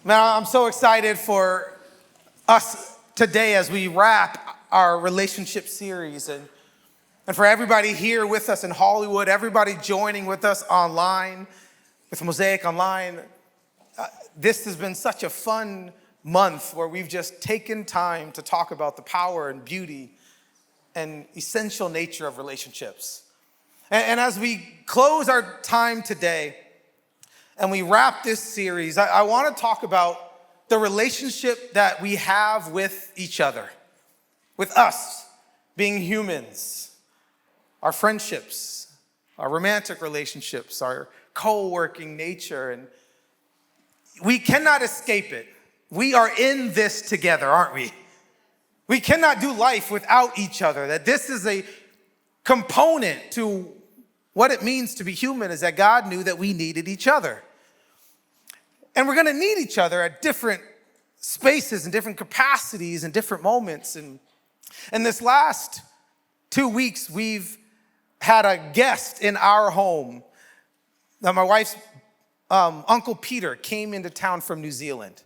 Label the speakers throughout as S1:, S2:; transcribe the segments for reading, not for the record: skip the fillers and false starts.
S1: Man, I'm so excited for us today as we wrap our relationship series and for everybody here with us in Hollywood, everybody joining with us online, with Mosaic online. This has been such a fun month where we've just taken time to talk about the power and beauty and essential nature of relationships. And as we close our time today and we wrap this series, I want to talk about the relationship that we have with each other, with us being humans, our friendships, our romantic relationships, our co-working nature, and we cannot escape it. We are in this together, aren't we? We cannot do life without each other. That this is a component to what it means to be human, is that God knew that we needed each other. And we're gonna need each other at different spaces and different capacities and different moments. And this last 2 weeks, we've had a guest in our home. Now, my wife's Uncle Peter came into town from New Zealand.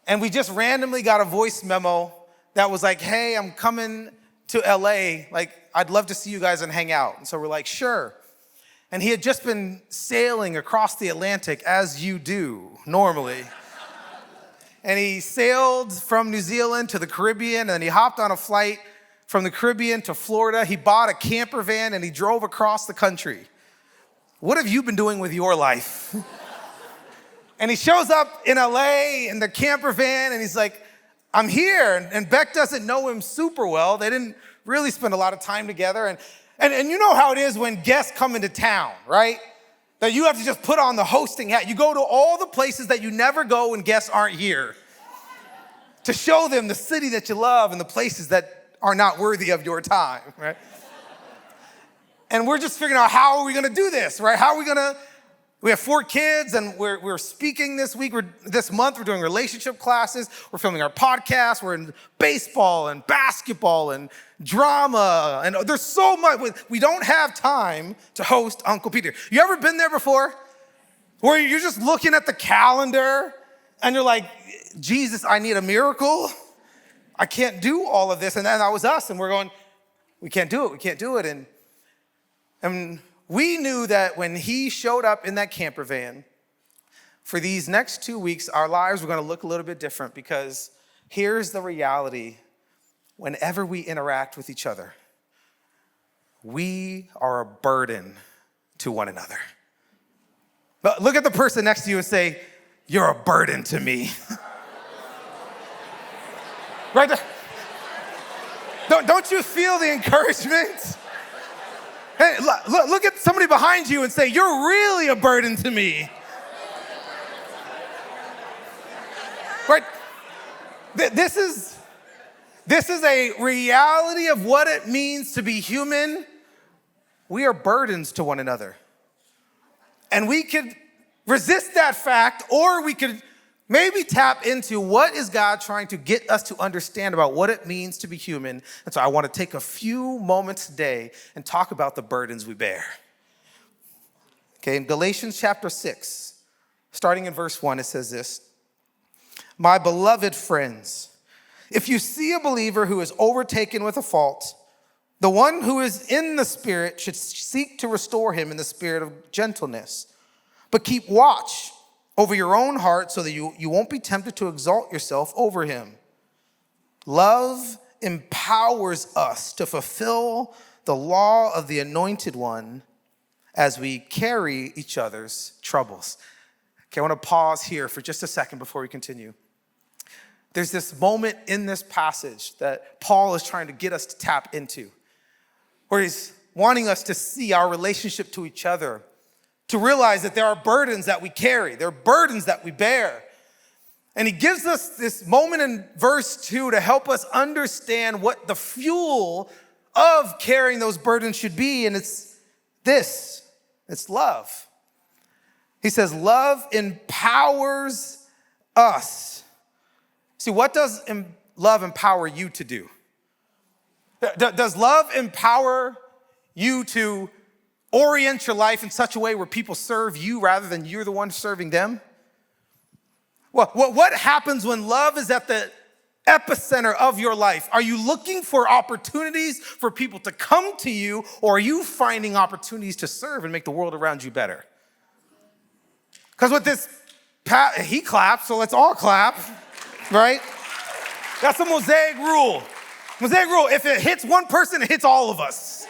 S1: And we just randomly got a voice memo that was like, hey, I'm coming to LA. Like, I'd love to see you guys and hang out. And so we're like, sure. And he had just been sailing across the Atlantic, as you do normally. And he sailed from New Zealand to the Caribbean, and he hopped on a flight from the Caribbean to Florida. He bought a camper van and he drove across the country. What have you been doing with your life? And he shows up in LA in the camper van and he's like, I'm here. And Beck doesn't know him super well. They didn't really spend a lot of time together. And you know how it is when guests come into town, right? That you have to just put on the hosting hat. You go to all the places that you never go when guests aren't here to show them the city that you love and the places that are not worthy of your time, right? And we're just figuring out, how are we gonna do this, right? We have 4 kids and we're speaking this week. This month we're doing relationship classes. We're filming our podcast. We're in baseball and basketball and drama. And there's so much. We don't have time to host Uncle Peter. You ever been there before? Where you're just looking at the calendar and you're like, Jesus, I need a miracle. I can't do all of this. And then that was us. And we're going, we can't do it. And we knew that when he showed up in that camper van, for these next 2 weeks, our lives were going to look a little bit different, because here's the reality. Whenever we interact with each other, we are a burden to one another. But look at the person next to you and say, you're a burden to me. Right there. Don't you feel the encouragement? Hey, look at somebody behind you and say, you're really a burden to me. Right? This is a reality of what it means to be human. We are burdens to one another. And we could resist that fact, or we could maybe tap into what is God trying to get us to understand about what it means to be human. And so I want to take a few moments today and talk about the burdens we bear. Okay, in Galatians chapter 6, starting in verse 1, it says this: my beloved friends, if you see a believer who is overtaken with a fault, the one who is in the Spirit should seek to restore him in the spirit of gentleness. But keep watch over your own heart, so that you won't be tempted to exalt yourself over him. Love empowers us to fulfill the law of the Anointed One as we carry each other's troubles. Okay, I want to pause here for just a second before we continue. There's this moment in this passage that Paul is trying to get us to tap into, where he's wanting us to see our relationship to each other, to realize that there are burdens that we carry, there are burdens that we bear. And he gives us this moment in verse 2 to help us understand what the fuel of carrying those burdens should be, and it's love. He says, love empowers us. See, what does love empower you to do? Does love empower you to orient your life in such a way where people serve you rather than you're the one serving them? What happens when love is at the epicenter of your life? Are you looking for opportunities for people to come to you, or are you finding opportunities to serve and make the world around you better? Because with this, he claps, so let's all clap, right? That's a Mosaic rule. Mosaic rule, if it hits one person, it hits all of us.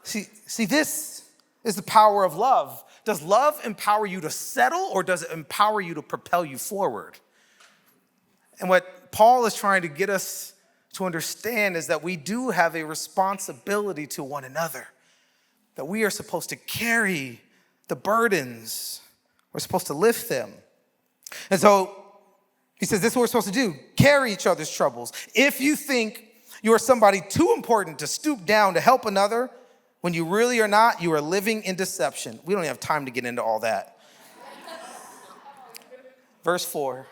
S1: See, this is the power of love. Does love empower you to settle, or does it empower you to propel you forward? And what Paul is trying to get us to understand is that we do have a responsibility to one another, that we are supposed to carry the burdens. We're supposed to lift them. And so he says, this is what we're supposed to do. Carry each other's troubles. If you think you are somebody too important to stoop down to help another, when you really are not, you are living in deception. We don't have time to get into all that. Verse 4.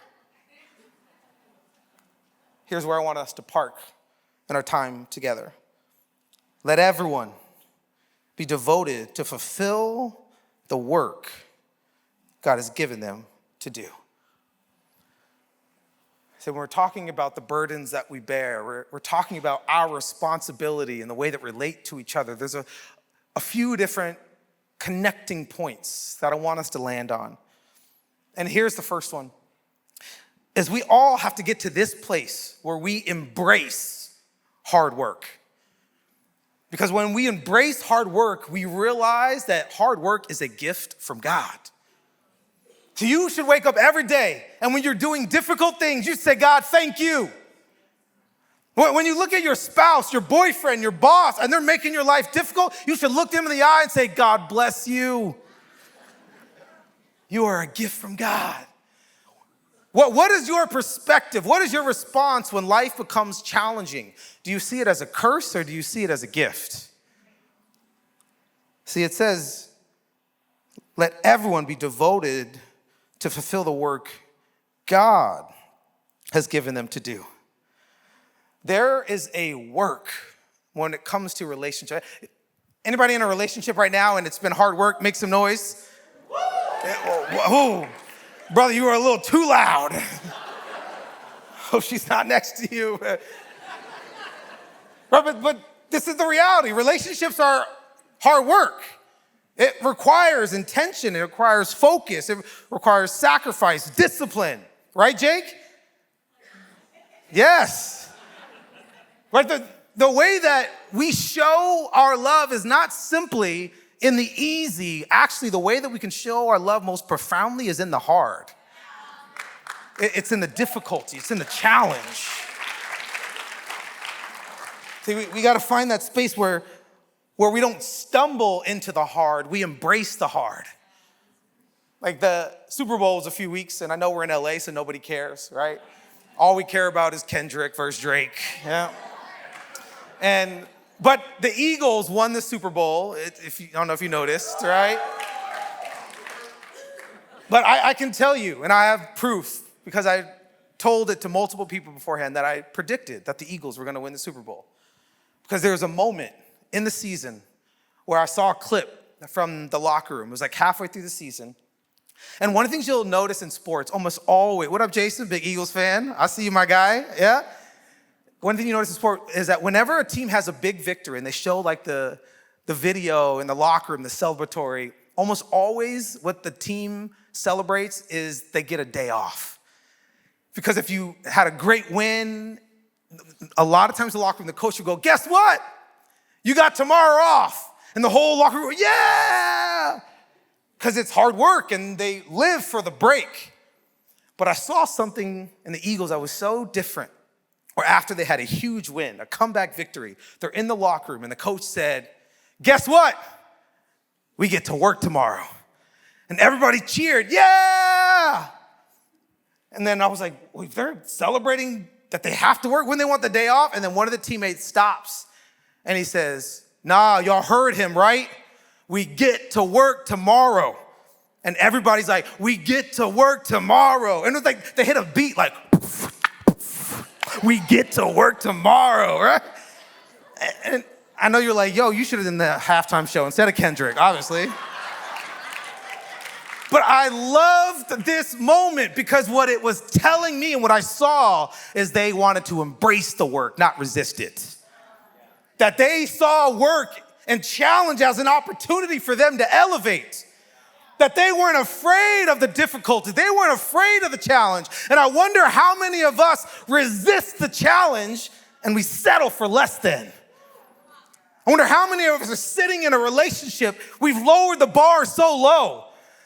S1: Here's where I want us to park in our time together. Let everyone be devoted to fulfill the work God has given them to do. So when we're talking about the burdens that we bear, we're talking about our responsibility and the way that we relate to each other. There's a few different connecting points that I want us to land on. And here's the first one, is we all have to get to this place where we embrace hard work. Because when we embrace hard work, we realize that hard work is a gift from God. So you should wake up every day, and when you're doing difficult things, you say, God, thank you. When you look at your spouse, your boyfriend, your boss, and they're making your life difficult, you should look them in the eye and say, God bless you. You are a gift from God. What is your perspective? What is your response when life becomes challenging? Do you see it as a curse, or do you see it as a gift? See, it says, let everyone be devoted to fulfill the work God has given them to do. There is a work when it comes to relationship. Anybody in a relationship right now and it's been hard work? Make some noise. Whoa. Brother, you are a little too loud. Hope she's not next to you. But this is the reality. Relationships are hard work. It requires intention. It requires focus. It requires sacrifice, discipline. Right, Jake? Yes. Right? The way that we show our love is not simply in the easy. Actually, the way that we can show our love most profoundly is in the hard. It's in the difficulty. It's in the challenge. See, we got to find that space where we don't stumble into the hard, we embrace the hard. Like the Super Bowl was a few weeks, and I know we're in LA, so nobody cares, right? All we care about is Kendrick versus Drake, yeah. But the Eagles won the Super Bowl, I don't know if you noticed, right? But I can tell you, and I have proof, because I told it to multiple people beforehand, that I predicted that the Eagles were gonna win the Super Bowl. Because there was a moment in the season where I saw a clip from the locker room. It was like halfway through the season. And one of the things you'll notice in sports, almost always, what up, Jason, big Eagles fan? I see you, my guy, yeah? One thing you notice in sport is that whenever a team has a big victory and they show like the video in the locker room, the celebratory, almost always what the team celebrates is they get a day off. Because if you had a great win, a lot of times the locker room, the coach will go, guess what? You got tomorrow off. And the whole locker room, yeah! Because it's hard work and they live for the break. But I saw something in the Eagles that was so different. Or after they had a huge win, a comeback victory, they're in the locker room and the coach said, guess what? We get to work tomorrow. And everybody cheered, yeah! And then I was like, well, they're celebrating that they have to work when they want the day off. And then one of the teammates stops and he says, nah, y'all heard him, right? We get to work tomorrow. And everybody's like, we get to work tomorrow. And it was like, they hit a beat like, we get to work tomorrow, right? And I know you're like, yo, you should have done the halftime show instead of Kendrick, obviously. But I loved this moment because what it was telling me and what I saw is they wanted to embrace the work, not resist it. That they saw work and challenge as an opportunity for them to elevate. That they weren't afraid of the difficulty. They weren't afraid of the challenge. And I wonder how many of us resist the challenge and we settle for less than. I wonder how many of us are sitting in a relationship, we've lowered the bar so low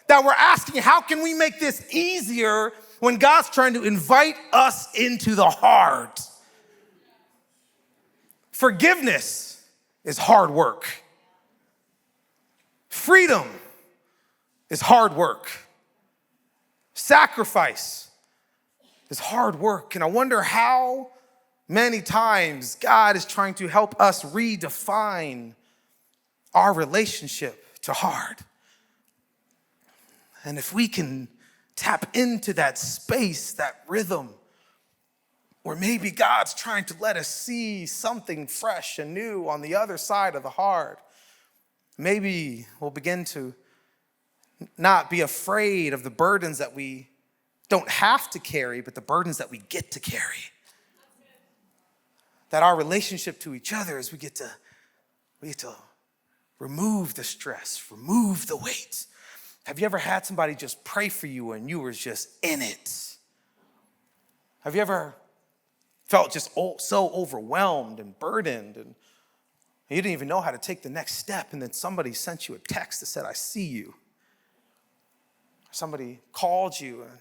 S1: that we're asking, how can we make this easier when God's trying to invite us into the hard? Forgiveness is hard work. Freedom is hard work. Sacrifice is hard work. And I wonder how many times God is trying to help us redefine our relationship to hard. And if we can tap into that space, that rhythm, where maybe God's trying to let us see something fresh and new on the other side of the hard, maybe we'll begin to not be afraid of the burdens that we don't have to carry, but the burdens that we get to carry. That our relationship to each other is we get to remove the stress, remove the weight. Have you ever had somebody just pray for you and you were just in it? Have you ever felt just so overwhelmed and burdened and you didn't even know how to take the next step, and then somebody sent you a text that said, I see you. Somebody called you and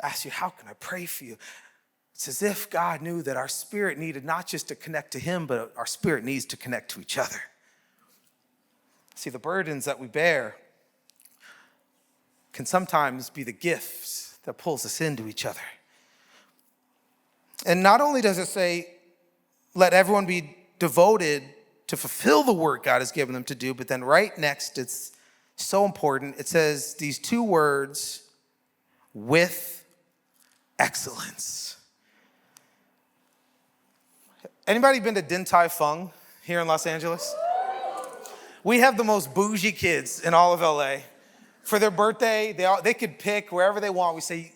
S1: asked you, how can I pray for you? It's as if God knew that our spirit needed not just to connect to him, but our spirit needs to connect to each other. See, the burdens that we bear can sometimes be the gifts that pulls us into each other. And not only does it say, let everyone be devoted to fulfill the work God has given them to do, but then right next, it's so important. It says these two words, with excellence. Anybody been to Din Tai Fung here in Los Angeles? We have the most bougie kids in all of LA. For their birthday, they could pick wherever they want. We say,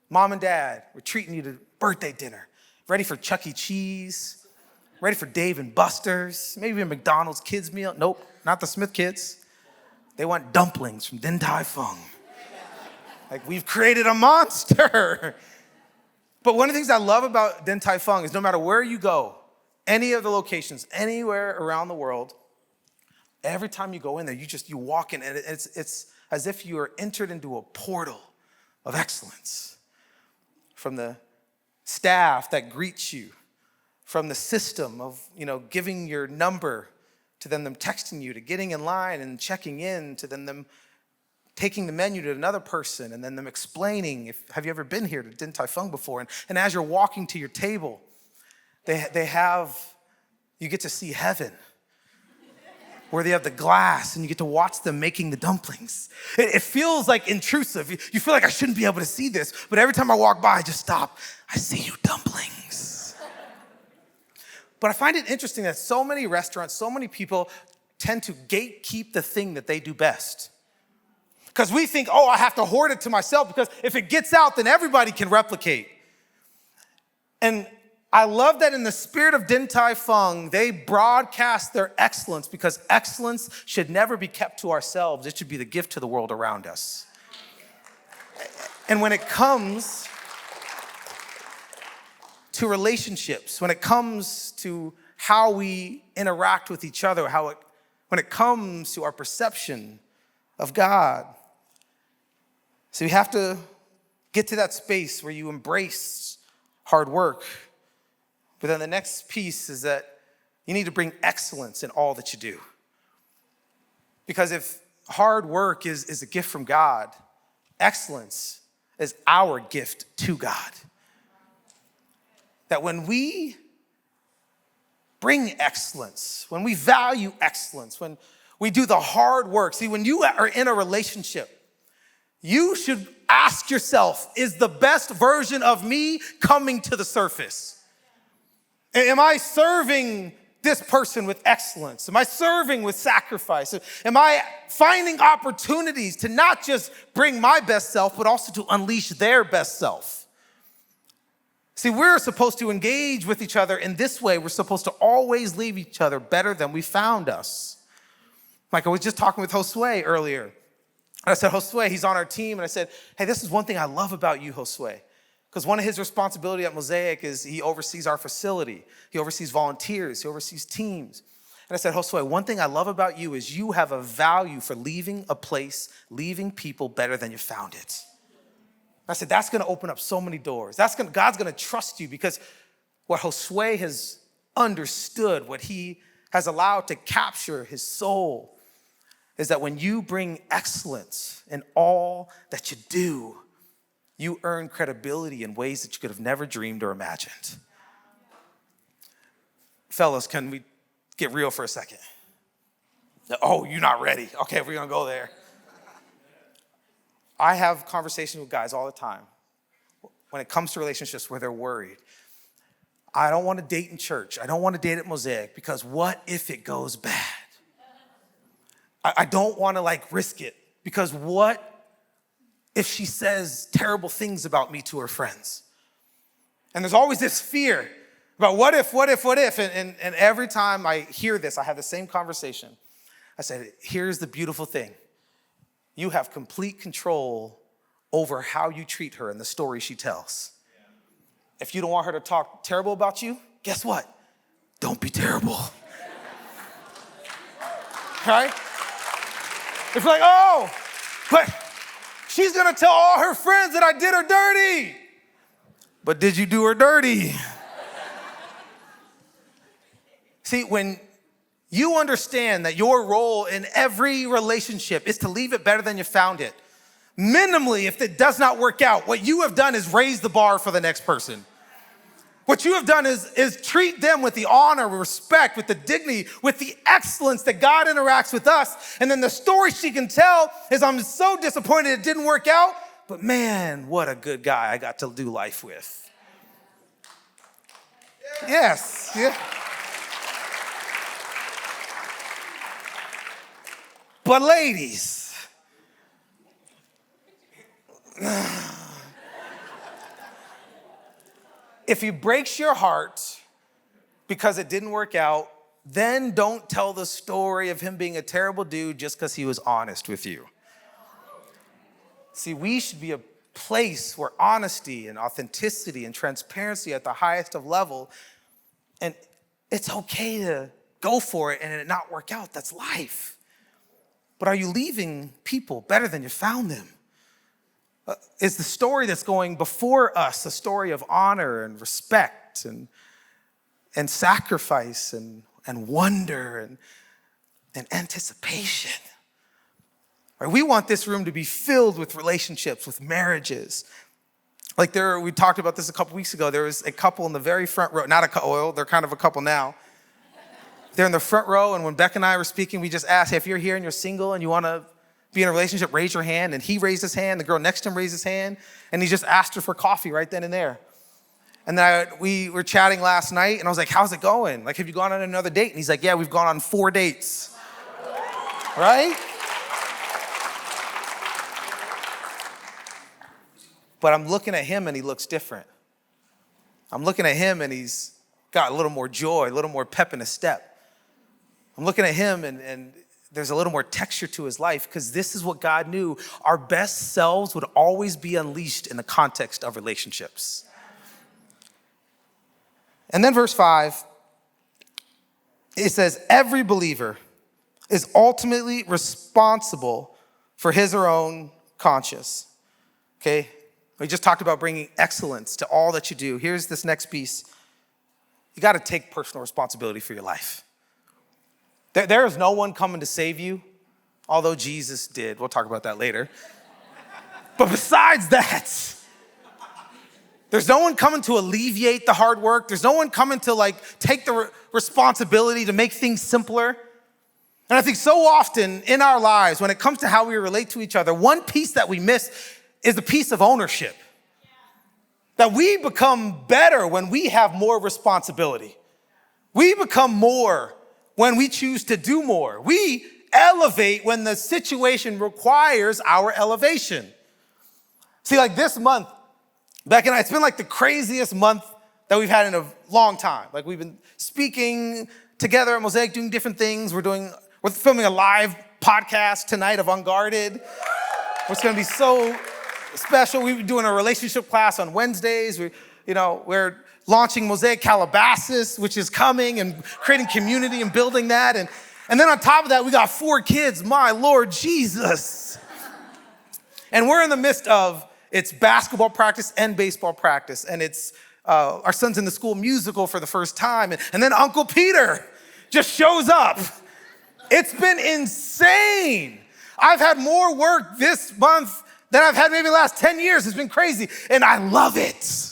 S1: Mom and Dad, we're treating you to birthday dinner. Ready for Chuck E. Cheese? Ready for Dave and Buster's? Maybe a McDonald's kids meal? Nope, not the Smith kids. They want dumplings from Din Tai Fung. Like, we've created a monster. But one of the things I love about Din Tai Fung is no matter where you go, any of the locations, anywhere around the world, every time you go in there, you walk in and it's as if you are entered into a portal of excellence. From the staff that greets you, from the system of, giving your number, to them texting you, to getting in line and checking in, to them taking the menu to another person, and then them explaining, have you ever been here to Din Tai Fung before? And as you're walking to your table, you get to see heaven, where they have the glass and you get to watch them making the dumplings. It feels like intrusive. You feel like I shouldn't be able to see this, but every time I walk by, I just stop. I see you dumplings. But I find it interesting that so many restaurants, so many people tend to gatekeep the thing that they do best. Because we think, I have to hoard it to myself because if it gets out, then everybody can replicate. And I love that in the spirit of Din Tai Fung, they broadcast their excellence because excellence should never be kept to ourselves. It should be the gift to the world around us. And when it comes to relationships, when it comes to how we interact with each other, when it comes to our perception of God, so we have to get to that space where you embrace hard work. But then the next piece is that you need to bring excellence in all that you do. Because if hard work is a gift from God, excellence is our gift to God. That when we bring excellence, when we value excellence, when we do the hard work, see, when you are in a relationship, you should ask yourself, is the best version of me coming to the surface? Am I serving this person with excellence? Am I serving with sacrifice? Am I finding opportunities to not just bring my best self, but also to unleash their best self? See, we're supposed to engage with each other in this way. We're supposed to always leave each other better than we found us. Like I was just talking with Josue earlier. And I said, Josue, he's on our team. And I said, hey, this is one thing I love about you, Josue. Because one of his responsibility at Mosaic is he oversees our facility. He oversees volunteers. He oversees teams. And I said, Josue, one thing I love about you is you have a value for leaving a place, leaving people better than you found it. I said, that's going to open up so many doors. God's going to trust you because what Josue has understood, what he has allowed to capture his soul, is that when you bring excellence in all that you do, you earn credibility in ways that you could have never dreamed or imagined. Fellas, can we get real for a second? Oh, you're not ready. Okay, we're going to go there. I have conversations with guys all the time when it comes to relationships where they're worried. I don't want to date in church. I don't want to date at Mosaic because what if it goes bad? I don't want to risk it because what if she says terrible things about me to her friends? And there's always this fear about what if? And every time I hear this, I have the same conversation. I said, here's the beautiful thing. You have complete control over how you treat her and the story she tells. If you don't want her to talk terrible about you, guess what? Don't be terrible. Right? If you're like, oh, but she's gonna tell all her friends that I did her dirty. But did you do her dirty? See, when you understand that your role in every relationship is to leave it better than you found it, minimally, if it does not work out, what you have done is raise the bar for the next person. What you have done is treat them with the honor, respect, with the dignity, with the excellence that God interacts with us. And then the story she can tell is, I'm so disappointed it didn't work out, but man, what a good guy I got to do life with. Yes, yeah. But ladies, if he breaks your heart because it didn't work out, then don't tell the story of him being a terrible dude just because he was honest with you. See, we should be a place where honesty and authenticity and transparency at the highest of level, and it's okay to go for it and it not work out. That's life. But are you leaving people better than you found them? Is the story that's going before us a story of honor and respect and sacrifice and wonder and anticipation? Right? We want this room to be filled with relationships, with marriages. We talked about this a couple weeks ago. There was a couple in the very front row, not a couple, they're kind of a couple now. They're in the front row, and when Beck and I were speaking, we just asked, hey, if you're here and you're single and you want to be in a relationship, raise your hand. And he raised his hand, the girl next to him raised his hand, and he just asked her for coffee right then and there. And then we were chatting last night, and I was like, how's it going? Have you gone on another date? And he's like, yeah, we've gone on 4 dates. Right? But I'm looking at him, and he looks different. I'm looking at him, and he's got a little more joy, a little more pep in his step. I'm looking at him, and there's a little more texture to his life, because this is what God knew. Our best selves would always be unleashed in the context of relationships. And then verse 5, it says, every believer is ultimately responsible for his or her own conscience. Okay? We just talked about bringing excellence to all that you do. Here's this next piece. You got to take personal responsibility for your life. There is no one coming to save you, although Jesus did. We'll talk about that later. But besides that, there's no one coming to alleviate the hard work. There's no one coming to take the responsibility to make things simpler. And I think so often in our lives, when it comes to how we relate to each other, one piece that we miss is the piece of ownership. That we become better when we have more responsibility. We become more when we choose to do more. We elevate when the situation requires our elevation. See, like this month, Becky and I, it's been like the craziest month that we've had in a long time. Like we've been speaking together at Mosaic, doing different things. We're filming a live podcast tonight of Unguarded. It's gonna be so special. We've been doing a relationship class on Wednesdays. We're launching Mosaic Calabasas, which is coming, and creating community and building that. And then on top of that, we got 4 kids, my Lord Jesus. And we're in the midst of, it's basketball practice and baseball practice. And it's our son's in the school musical for the first time. And then Uncle Peter just shows up. It's been insane. I've had more work this month than I've had maybe the last 10 years. It's been crazy. And I love it.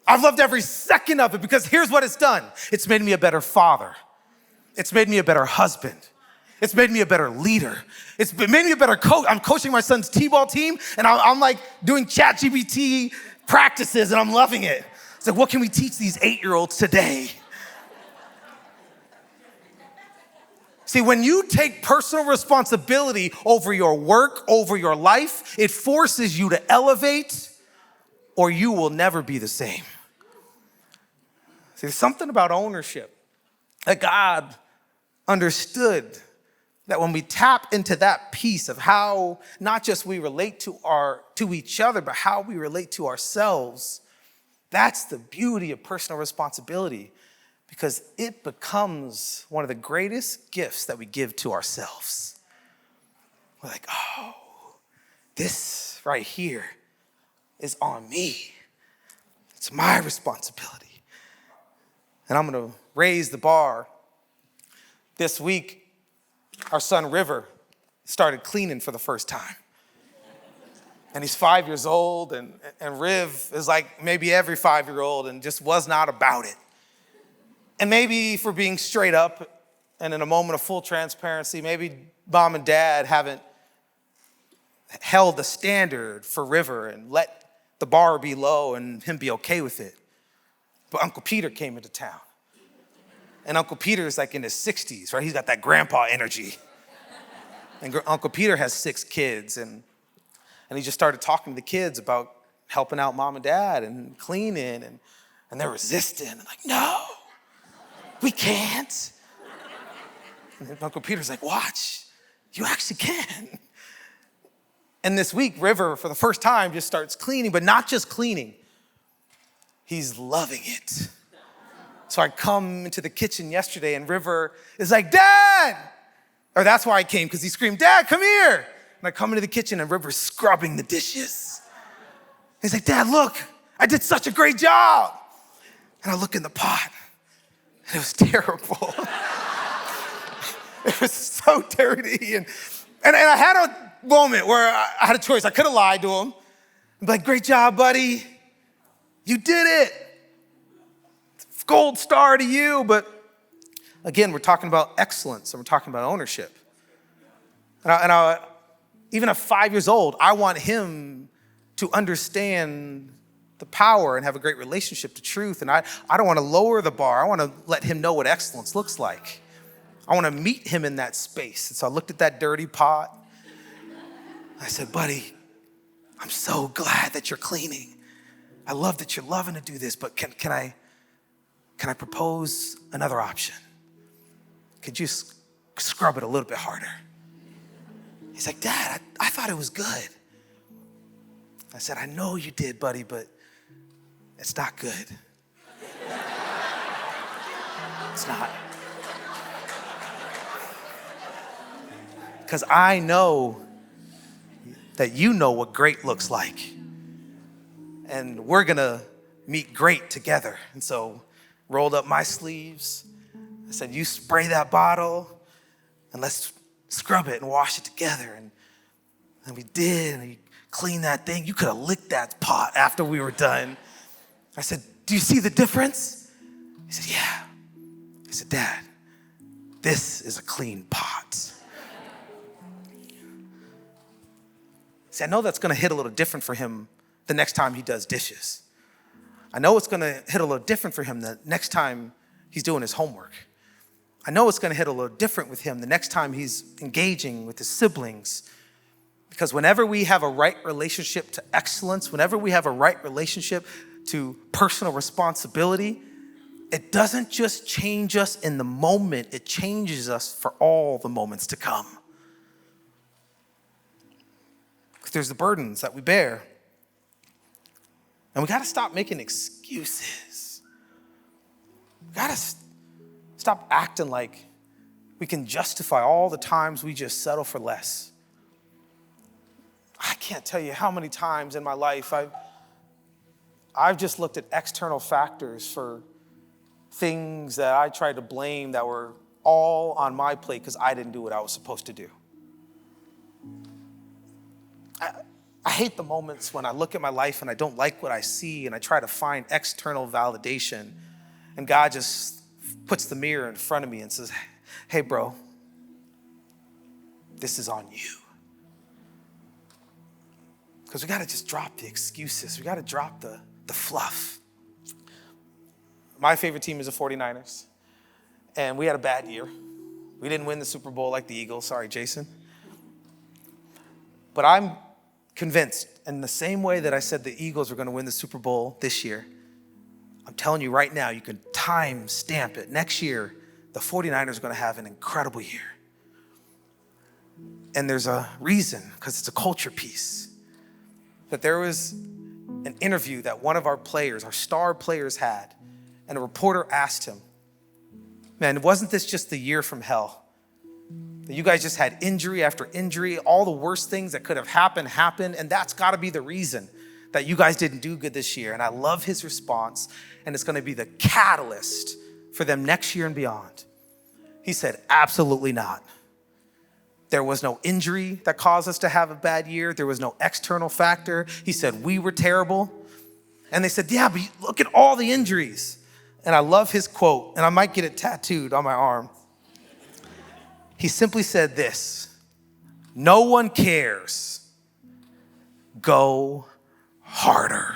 S1: I've loved every second of it because here's what it's done. It's made me a better father. It's made me a better husband. It's made me a better leader. It's made me a better coach. I'm coaching my son's T-ball team, and I'm like doing ChatGPT practices, and I'm loving it. It's like, what can we teach these 8-year-olds today? See, when you take personal responsibility over your work, over your life, it forces you to elevate, or you will never be the same. See, there's something about ownership that God understood, that when we tap into that piece of how not just we relate to each other, but how we relate to ourselves, that's the beauty of personal responsibility, because it becomes one of the greatest gifts that we give to ourselves. We're like, oh, this right here is on me. It's my responsibility. And I'm gonna raise the bar. This week, our son River started cleaning for the first time. And he's 5 years old, and Riv is like maybe every 5-year-old and just was not about it. And maybe for being straight up and in a moment of full transparency, maybe mom and dad haven't held the standard for River and let the bar be low and him be okay with it. But Uncle Peter came into town. And Uncle Peter is like in his 60s, right? He's got that grandpa energy. And Uncle Peter has 6 kids, and he just started talking to the kids about helping out mom and dad and cleaning, and they're resistant. And like, no, we can't. And Uncle Peter's like, watch, you actually can. And this week, River, for the first time, just starts cleaning, but not just cleaning. He's loving it. So I come into the kitchen yesterday, and River is like, Dad! Or that's why I came, because he screamed, Dad, come here! And I come into the kitchen, and River's scrubbing the dishes. He's like, Dad, look, I did such a great job. And I look in the pot, and it was terrible. It was so dirty. And I had a moment where I had a choice. I could have lied to him. I'd be like, great job, buddy. You did it. Gold star to you. But again, we're talking about excellence, and we're talking about ownership. Even at 5 years old, I want him to understand the power and have a great relationship to truth. And I don't want to lower the bar. I want to let him know what excellence looks like. I want to meet him in that space. And so I looked at that dirty pot. I said, buddy, I'm so glad that you're cleaning. I love that you're loving to do this, but can I propose another option? Could you scrub it a little bit harder? He's like, Dad, I thought it was good. I said, I know you did, buddy, but it's not good. It's not. Because I know that you know what great looks like. And we're gonna meet great together. And so rolled up my sleeves. I said, you spray that bottle and let's scrub it and wash it together. And we did, and he cleaned that thing. You could have licked that pot after we were done. I said, do you see the difference? He said, yeah. I said, Dad, this is a clean pot. See, I know that's gonna hit a little different for him the next time he does dishes. I know it's gonna hit a little different for him the next time he's doing his homework. I know it's going to hit a little different with him the next time he's engaging with his siblings. Because whenever we have a right relationship to excellence, whenever we have a right relationship to personal responsibility, it doesn't just change us in the moment, it changes us for all the moments to come. Because there's the burdens that we bear. And we got to stop making excuses. We got to stop acting like we can justify all the times we just settle for less. I can't tell you how many times in my life I've just looked at external factors for things that I tried to blame that were all on my plate because I didn't do what I was supposed to do. I hate the moments when I look at my life and I don't like what I see and I try to find external validation and God just puts the mirror in front of me and says, hey, bro, this is on you. Because we got to just drop the excuses. We got to drop the fluff. My favorite team is the 49ers. And we had a bad year. We didn't win the Super Bowl like the Eagles. Sorry, Jason. But I'm convinced, in the same way that I said the Eagles were going to win the Super Bowl this year, I'm telling you right now, you can time stamp it. Next year, the 49ers are going to have an incredible year. And there's a reason, because it's a culture piece. That there was an interview that one of our players, our star players had, and a reporter asked him, man, wasn't this just the year from hell? That you guys just had injury after injury, all the worst things that could have happened, and that's got to be the reason that you guys didn't do good this year. And I love his response, and it's going to be the catalyst for them next year and beyond. He said, absolutely not. There was no injury that caused us to have a bad year. There was no external factor. He said, we were terrible. And they said, yeah, but look at all the injuries. And I love his quote, and I might get it tattooed on my arm. He simply said this, no one cares. Go harder.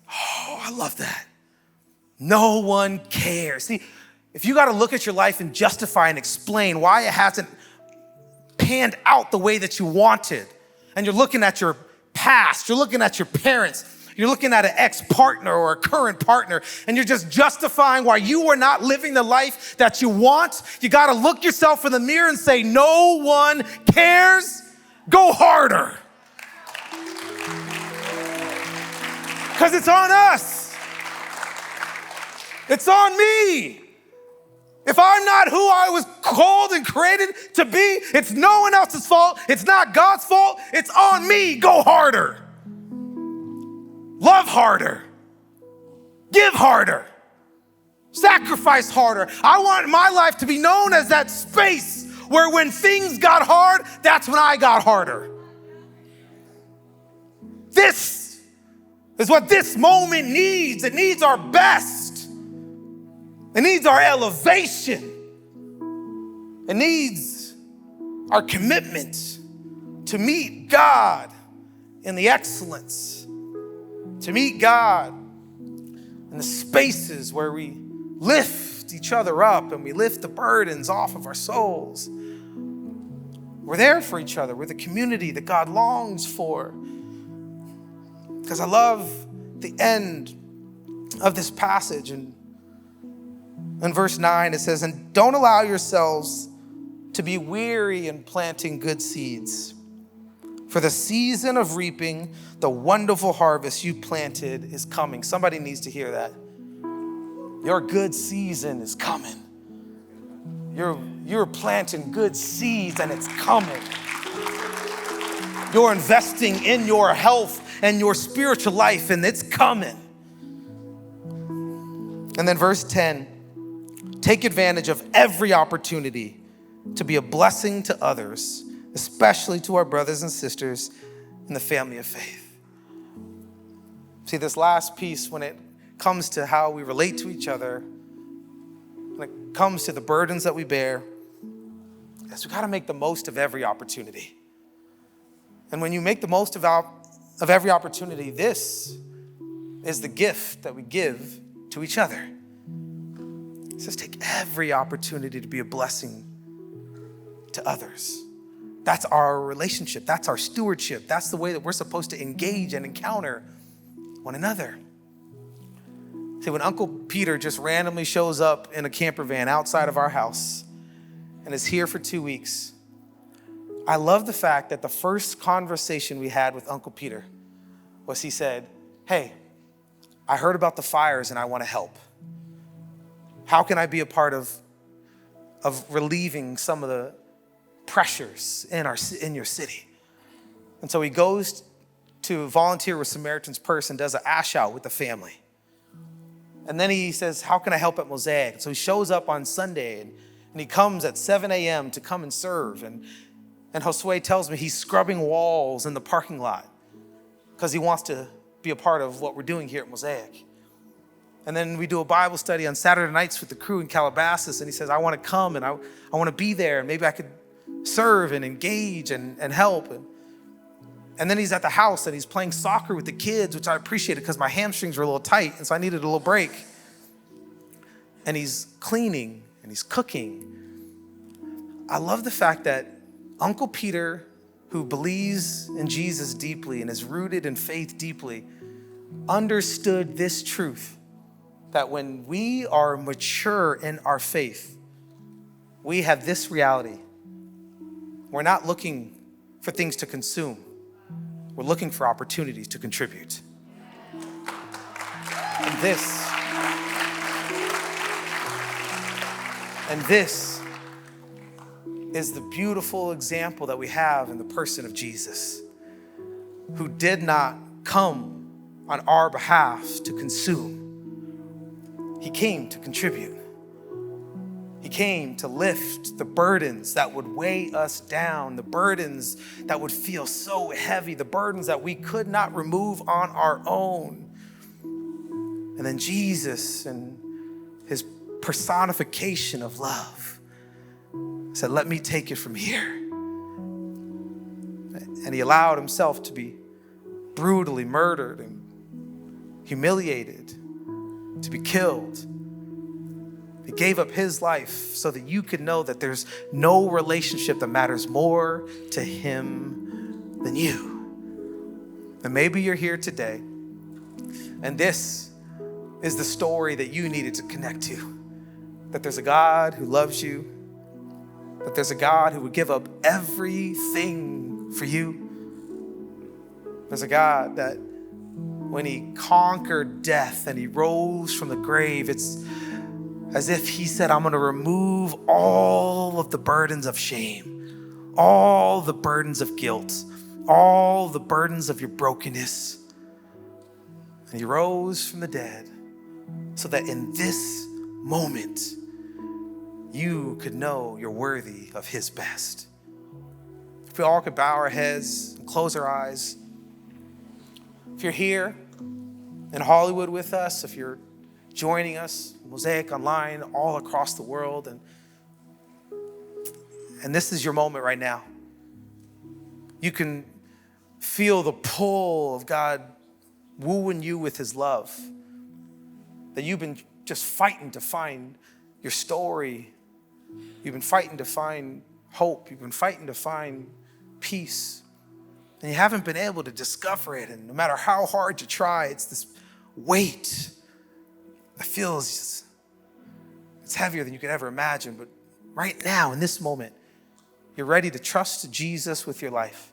S1: Oh, I love that. No one cares. See, if you got to look at your life and justify and explain why it hasn't panned out the way that you wanted, and you're looking at your past, you're looking at your parents, you're looking at an ex-partner or a current partner, and you're just justifying why you are not living the life that you want, you got to look yourself in the mirror and say, no one cares. Go harder. Because it's on us. It's on me. If I'm not who I was called and created to be, it's no one else's fault. It's not God's fault. It's on me. Go harder. Love harder. Give harder. Sacrifice harder. I want my life to be known as that space where when things got hard, that's when I got harder. This is what this moment needs. It needs our best. It needs our elevation. It needs our commitment to meet God in the excellence, to meet God in the spaces where we lift each other up and we lift the burdens off of our souls. We're there for each other. We're the community that God longs for. Because I love the end of this passage. And in verse 9, it says, and don't allow yourselves to be weary in planting good seeds. For the season of reaping the wonderful harvest you planted is coming. Somebody needs to hear that. Your good season is coming. You're planting good seeds and it's coming. You're investing in your health and your spiritual life and it's coming. And then verse 10, take advantage of every opportunity to be a blessing to others, especially to our brothers and sisters in the family of faith. See, this last piece, when it comes to how we relate to each other, when it comes to the burdens that we bear, is we got to make the most of every opportunity. And when you make the most of every opportunity, this is the gift that we give to each other. He says, take every opportunity to be a blessing to others. That's our relationship. That's our stewardship. That's the way that we're supposed to engage and encounter one another. See, when Uncle Peter just randomly shows up in a camper van outside of our house and is here for 2 weeks, I love the fact that the first conversation we had with Uncle Peter was he said, hey, I heard about the fires and I want to help. How can I be a part of relieving some of the pressures in your city? And so he goes to volunteer with Samaritan's Purse and does an ash out with the family. And then he says, how can I help at Mosaic? So he shows up on Sunday and he comes at 7 a.m. to come and serve. And Josue tells me he's scrubbing walls in the parking lot because he wants to be a part of what we're doing here at Mosaic. And then we do a Bible study on Saturday nights with the crew in Calabasas. And he says, I want to come and I want to be there. And maybe I could serve and engage and help. And then he's at the house and he's playing soccer with the kids, which I appreciated because my hamstrings were a little tight. And so I needed a little break. And he's cleaning and he's cooking. I love the fact that Uncle Peter, who believes in Jesus deeply and is rooted in faith deeply, understood this truth, that when we are mature in our faith, we have this reality. We're not looking for things to consume. We're looking for opportunities to contribute. And this is the beautiful example that we have in the person of Jesus, who did not come on our behalf to consume. He came to contribute. He came to lift the burdens that would weigh us down, the burdens that would feel so heavy, the burdens that we could not remove on our own. And then Jesus, and his personification of love, said, let me take it from here. And he allowed himself to be brutally murdered and humiliated, to be killed. He gave up his life so that you could know that there's no relationship that matters more to him than you. And maybe you're here today, and this is the story that you needed to connect to. That there's a God who loves you, that there's a God who would give up everything for you. There's a God that when he conquered death and he rose from the grave, it's as if he said, I'm going to remove all of the burdens of shame, all the burdens of guilt, all the burdens of your brokenness. And he rose from the dead so that in this moment, you could know you're worthy of his best. If we all could bow our heads and close our eyes. If you're here in Hollywood with us, if you're joining us, Mosaic online, all across the world, and this is your moment right now. You can feel the pull of God wooing you with his love, that you've been just fighting to find your story. You've been fighting to find hope. You've been fighting to find peace. And you haven't been able to discover it. And no matter how hard you try, it's this weight that feels, it's heavier than you could ever imagine. But right now, in this moment, you're ready to trust Jesus with your life.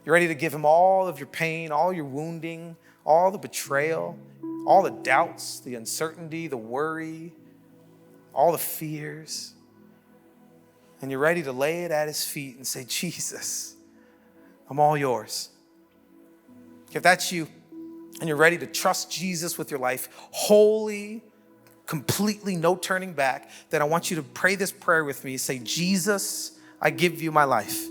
S1: You're ready to give him all of your pain, all your wounding, all the betrayal, all the doubts, the uncertainty, the worry, all the fears. And you're ready to lay it at his feet and say, Jesus, I'm all yours. If that's you and you're ready to trust Jesus with your life, wholly, completely, no turning back, then I want you to pray this prayer with me. Say, Jesus, I give you my life.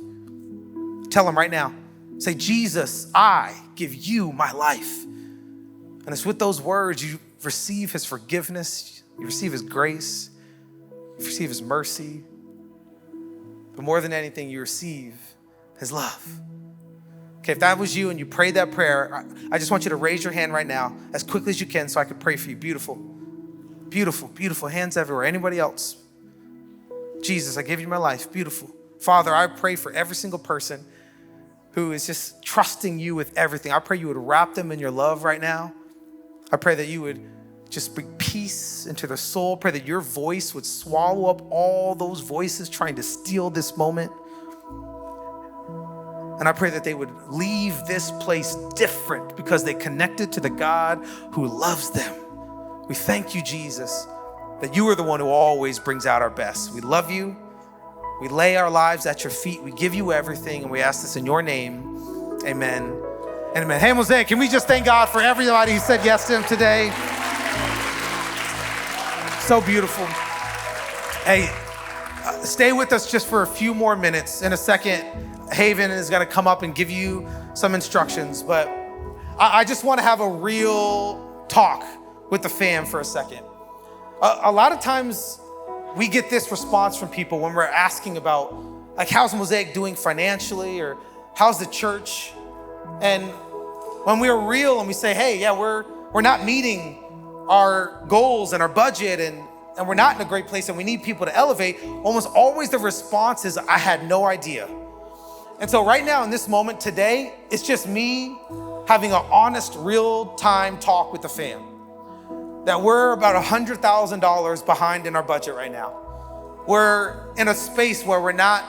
S1: Tell him right now. Say, Jesus, I give you my life. And it's with those words you receive his forgiveness, you receive his grace, you receive his mercy. But more than anything, you receive his love. Okay, if that was you and you prayed that prayer, I just want you to raise your hand right now as quickly as you can so I can pray for you. Beautiful. Beautiful, beautiful. Hands everywhere. Anybody else? Jesus, I give you my life. Beautiful. Father, I pray for every single person who is just trusting you with everything. I pray you would wrap them in your love right now. I pray that you would just bring peace into their soul. Pray that your voice would swallow up all those voices trying to steal this moment. And I pray that they would leave this place different because they connected to the God who loves them. We thank you, Jesus, that you are the one who always brings out our best. We love you. We lay our lives at your feet. We give you everything, and we ask this in your name. Amen and amen. Hey, Mosaic, can we just thank God for everybody who said yes to him today? So beautiful. Hey, stay with us just for a few more minutes. In a second, Haven is going to come up and give you some instructions, but I just want to have a real talk with the fam for a second. A lot of times we get this response from people when we're asking about, like, how's Mosaic doing financially, or how's the church? And when we're real and we say, hey, yeah, we're not meeting our goals and our budget, and we're not in a great place and we need people to elevate, almost always the response is, I had no idea. And so right now in this moment today, it's just me having an honest, real-time talk with the fam. That we're about $100,000 behind in our budget right now. We're in a space where we're not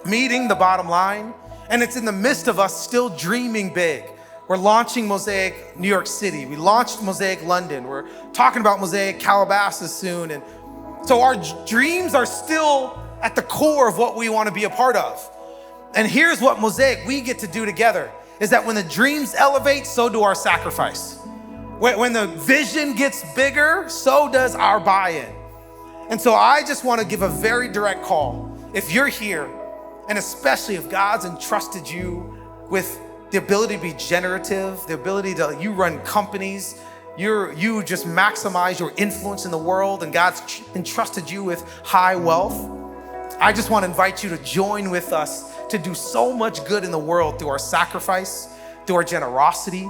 S1: meeting the bottom line, and it's in the midst of us still dreaming big. We're launching Mosaic New York City. We launched Mosaic London. We're talking about Mosaic Calabasas soon. And so our dreams are still at the core of what we want to be a part of. And here's what Mosaic we get to do together, is that when the dreams elevate, so do our sacrifice. When the vision gets bigger, so does our buy-in. And so I just want to give a very direct call. If you're here, and especially if God's entrusted you with the ability to be generative, the ability to, you run companies, you just maximize your influence in the world, and God's entrusted you with high wealth, I just want to invite you to join with us to do so much good in the world through our sacrifice, through our generosity.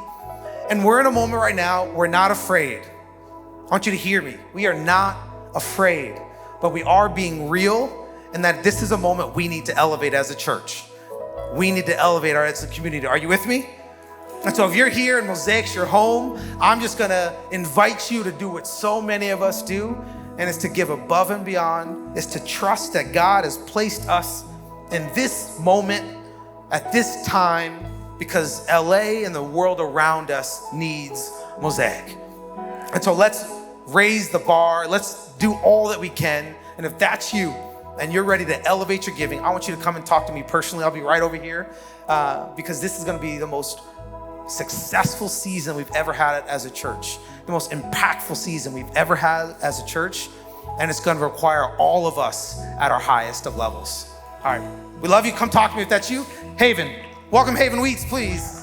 S1: And we're in a moment right now, we're not afraid. I want you to hear me. We are not afraid, but we are being real, and that this is a moment we need to elevate as a church. We need to elevate as a community. Are you with me? And so if you're here and Mosaic's your home, I'm just gonna invite you to do what so many of us do, and it's to give above and beyond. It's to trust that God has placed us in this moment, at this time, because LA and the world around us needs Mosaic. And so let's raise the bar. Let's do all that we can. And if that's you and you're ready to elevate your giving, I want you to come and talk to me personally. I'll be right over here because this is going to be the most successful season we've ever had as a church, the most impactful season we've ever had as a church. And it's going to require all of us at our highest of levels. All right. We love you. Come talk to me if that's you. Haven. Welcome, Haven Wheats, please.